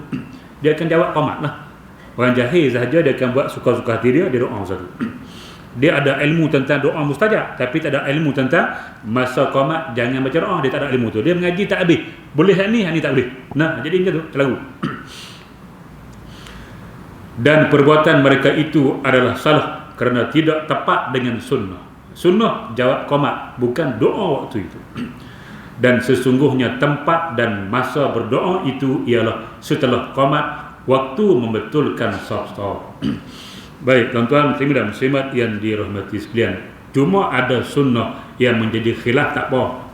Dia akan jawab qomat lah. Orang jahil sahaja dia akan buat suka-suka hati dia doa satu. Dia ada ilmu tentang doa mustajab, tapi tak ada ilmu tentang masa qamat jangan baca doa. Dia tak ada ilmu tu. Dia mengaji tak habis. Boleh hak ni tak boleh. Nah, jadi macam tu, terlalu. Dan perbuatan mereka itu adalah salah kerana tidak tepat dengan sunnah. Sunnah jawab qamat, bukan doa waktu itu. Dan sesungguhnya tempat dan masa berdoa itu ialah setelah qamat, waktu membetulkan saf-saf. Baik, tuan-tuan muslimin dan muslimat yang dirahmati sekalian, cuma ada sunnah yang menjadi khilaf tak apa.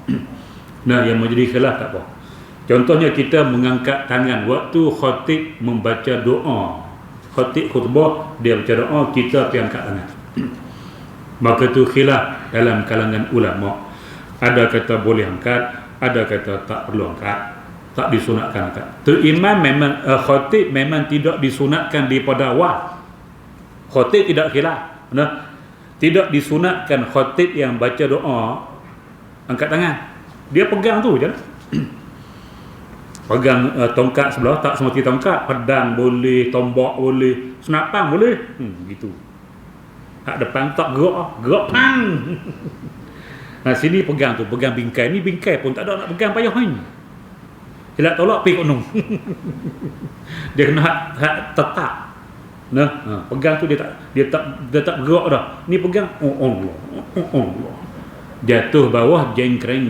Nah, yang menjadi khilaf tak apa. Contohnya kita mengangkat tangan waktu khatib membaca doa. Khatib khutbah dia baca doa, kita pergi angkat tangan. Maka tu khilaf dalam kalangan ulama. Ada kata boleh angkat, ada kata tak perlu angkat, tak disunatkan angkat. Tu imam memang khatib memang tidak disunatkan daripada awal. Khatib tidak khilaf. Nah, tidak disunatkan khatib yang baca doa angkat tangan. Dia pegang tu je. Pegang tongkat sebelah, tak semesti tongkat, pedang boleh, tombak boleh, senapang boleh. Gitu. Hak depan tak gerak pang. Nah, sini pegang tu, pegang bingkai. Ni bingkai pun tak ada nak pegang payah ni. Silap tolak pergi konong. Dia kena hak tetap. Nah, pegang tu dia tak gerak dah. Ni pegang Allah. Jatuh bawah jengkreng.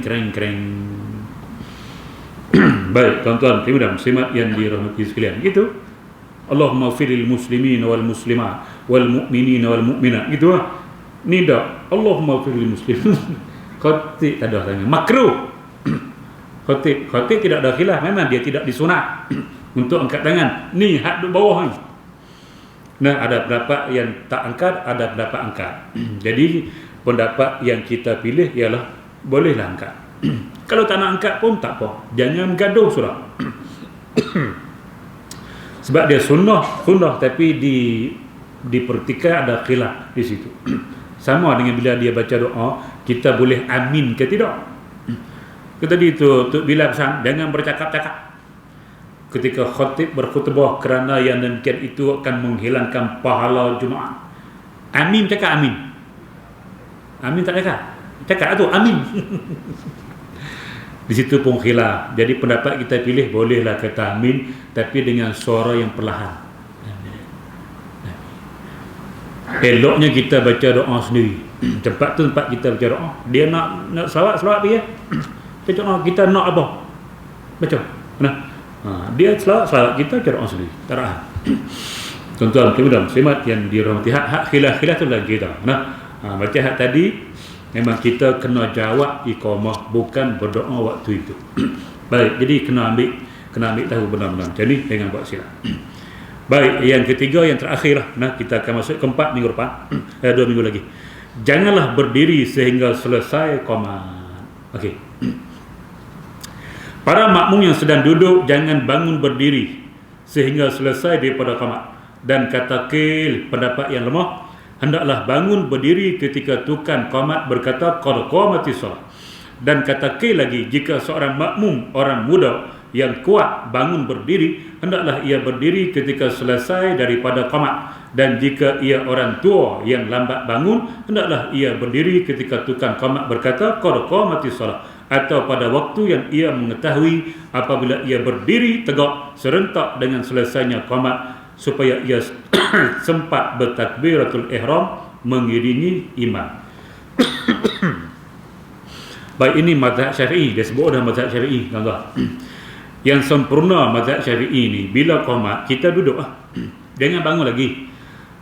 Baik, tuan-tuan dan muslimat yang dirahmati sekalian. Gitu. Allahumma firil muslimin wal muslimat wal mu'minin wal mu'minat. Gitu lah. Ni dah. Allahumma firil muslimin. Khatib tak ada sangat. Makruh. Khatib tidak ada khilaf. Memang dia tidak disunat untuk angkat tangan. Ni hak di bawah ni. Nah, ada pendapat yang tak angkat, ada pendapat angkat. Jadi pendapat yang kita pilih ialah bolehlah angkat. Kalau tak nak angkat pun tak apa. Jangan gaduh sudah. Sebab dia sunnah tapi dipertikai ada khilaf di situ. Sama dengan bila dia baca doa, kita boleh amin ke tidak? Tadi itu bila pesan jangan bercakap-cakap ketika khatib berkhutbah kerana yang demikian itu akan menghilangkan pahala Jumaat. Amin, cakap amin. Amin tak cakap? Cakap tu amin. Di situ pun khilaf. Jadi pendapat kita pilih bolehlah kata amin tapi dengan suara yang perlahan. Eloknya kita baca doa sendiri. Tempat tu tempat kita baca doa. Dia nak selawat pergi ya. Kita nak apa? Baca. Nah. Dia selawat kita baca doa sendiri. Tak ada. Tuan-tuan dan muslimat yang dirahmati, hak khilaf tu lagi kita. Nah, baca hak tadi memang kita kena jawab iqamah, bukan berdoa waktu itu. Baik, jadi kena ambil tahu benar-benar. Jadi jangan buat silap. Baik, yang ketiga, yang terakhir lah. Nah, kita akan masuk keempat minggu depan. 2 minggu lagi. Janganlah berdiri sehingga selesai qamat. Okey. Para makmum yang sedang duduk jangan bangun berdiri sehingga selesai daripada qamat. Dan kata qil, pendapat yang lemah, hendaklah bangun berdiri ketika tukang qamat berkata qad qamatis shalah. Dan kata qil lagi, jika seorang makmum orang muda yang kuat bangun berdiri, hendaklah ia berdiri ketika selesai daripada qamat. Dan jika ia orang tua yang lambat bangun, hendaklah ia berdiri ketika tukang qamat berkata qad qamatis shalah, atau pada waktu yang ia mengetahui apabila ia berdiri tegak serentak dengan selesainya qamat, supaya ia sempat bertakbiratul ihram mengiringi imam. Baik, ini mazhab Syafi'i. Dia sebut dah mazhab Syafi'i, tuan-tuan. Yang sempurna mazhab Syafi'i ni, bila qamat kita duduk jangan bangun lagi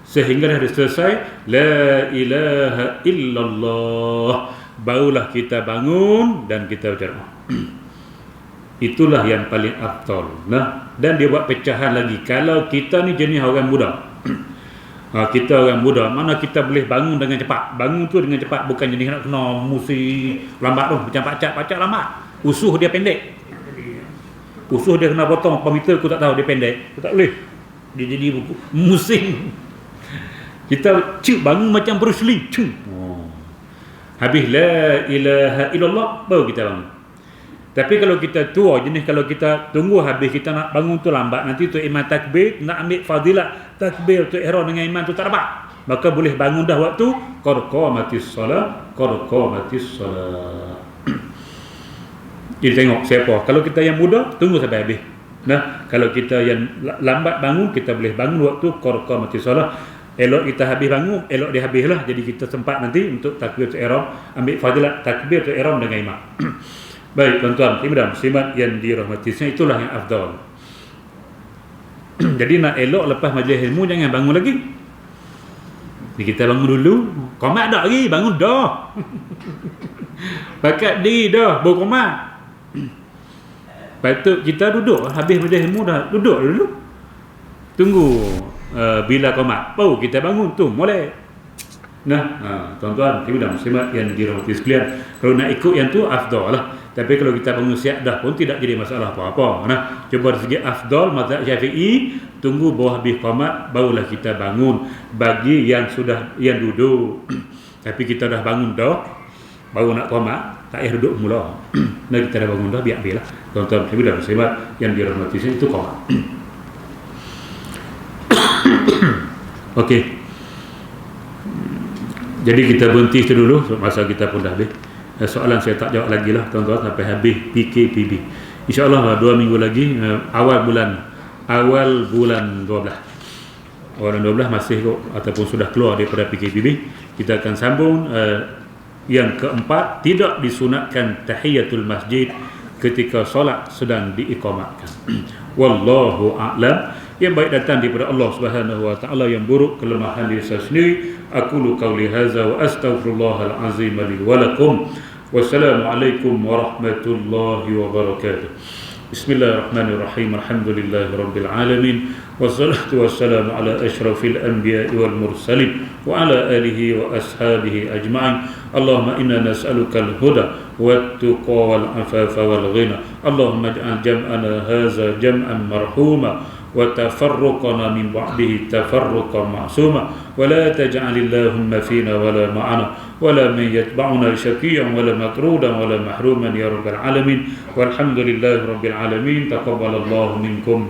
sehingga dah selesai la ilaha illallah, barulah kita bangun dan kita berdoa. Itulah yang paling afdal. Nah, dan dia buat pecahan lagi. Kalau kita ni jenis orang muda, kita orang muda, mana kita boleh bangun dengan cepat. Bangun tu dengan cepat, bukan jenis nak kena musik lambat tu, macam pacak lambat. Usuh dia pendek. Usuh dia kena potong, pemiter aku tak tahu dia pendek. Aku tak boleh. Dia jadi musing. Kita bangun macam Bruce Lee. Habis la ilaha illallah baru kita bangun. Tapi kalau kita tua jenis, kalau kita tunggu habis kita nak bangun tu lambat, nanti tu imam takbir nak ambil fadilat takbir tu ihram dengan imam tu tak dapat, maka boleh bangun dah waktu qad qamatis solat. Jadi tengok siapa. Kalau kita yang muda, tunggu sampai habis. Nah, kalau kita yang lambat bangun, kita boleh bangun waktu qad qamatis solat. Elok kita habis bangun, elok dia habislah. Jadi kita sempat nanti untuk takbiratul ihram, ambil fadilat takbiratul ihram dengan imam. Baik tuan-tuan, ibu muslimat yang dirahmati, itulah yang afdal. Jadi nak elok lepas majlis ilmu jangan bangun lagi. Ni kita bangun dulu, qomat dak lagi, bangun dah. Pakat diri dah, baru qomat. Patut kita duduk habis majlis ilmu dah, duduk dulu. Tunggu bila qomat, baru kita bangun tu mulai. Nah, tuan-tuan, ibu dan muslimat yang dirahmati sekalian, kalau nak ikut yang tu afdal lah. Tapi kalau kita bangun siap dah pun tidak jadi masalah apa-apa. Nah, cuba dari segi afdal mazhab Syafi'i, tunggu bawah habis qomat barulah kita bangun. Bagi yang sudah yang duduk tapi kita dah bangun dah baru nak qomat, tak payah duduk mula. Nah, kita dah bangun dah, biar-biarlah. Tuan-tuan, ibu dan muslimat yang dirahmati itu qomat. Okey. Jadi kita berhenti itu dulu, masa kita pun dah habis. Soalan saya tak jawab lagi lah tuan-tuan sampai habis PKPB. InsyaAllah 2 minggu lagi, awal bulan 12 masih ataupun sudah keluar daripada PKPB, kita akan sambung. Yang keempat, tidak disunatkan tahiyatul masjid ketika solat sedang diiqamatkan. Wallahu a'lam. Yang baik datang daripada Allah Subhanahu wa taala, yang buruk kelemahan diri saya sendiri. Aqulu qawli hadza wa astaghfirullahal azim li wa lakum. Wassalamualaikum warahmatullahi wabarakatuh. Bismillahirrahmanirrahim. Alhamdulillahi rabbil alamin. Wassalatu wassalamu ala asyrafil anbiya'i wal mursalin wa ala alihi wa ashabihi ajma'in. Allahumma inna nas'alukal huda wat tuqa wal afafa wal ghina. Allahumma ij'al jam'ana hadza jam'an marhuma وتفرقنا من بعده تفرقا معصوما ولا تجعل اللهم فينا ولا معنا ولا من يتبعنا شقيا ولا مطرودا ولا محروما يا رب العالمين والحمد لله رب العالمين. تقبل الله منكم.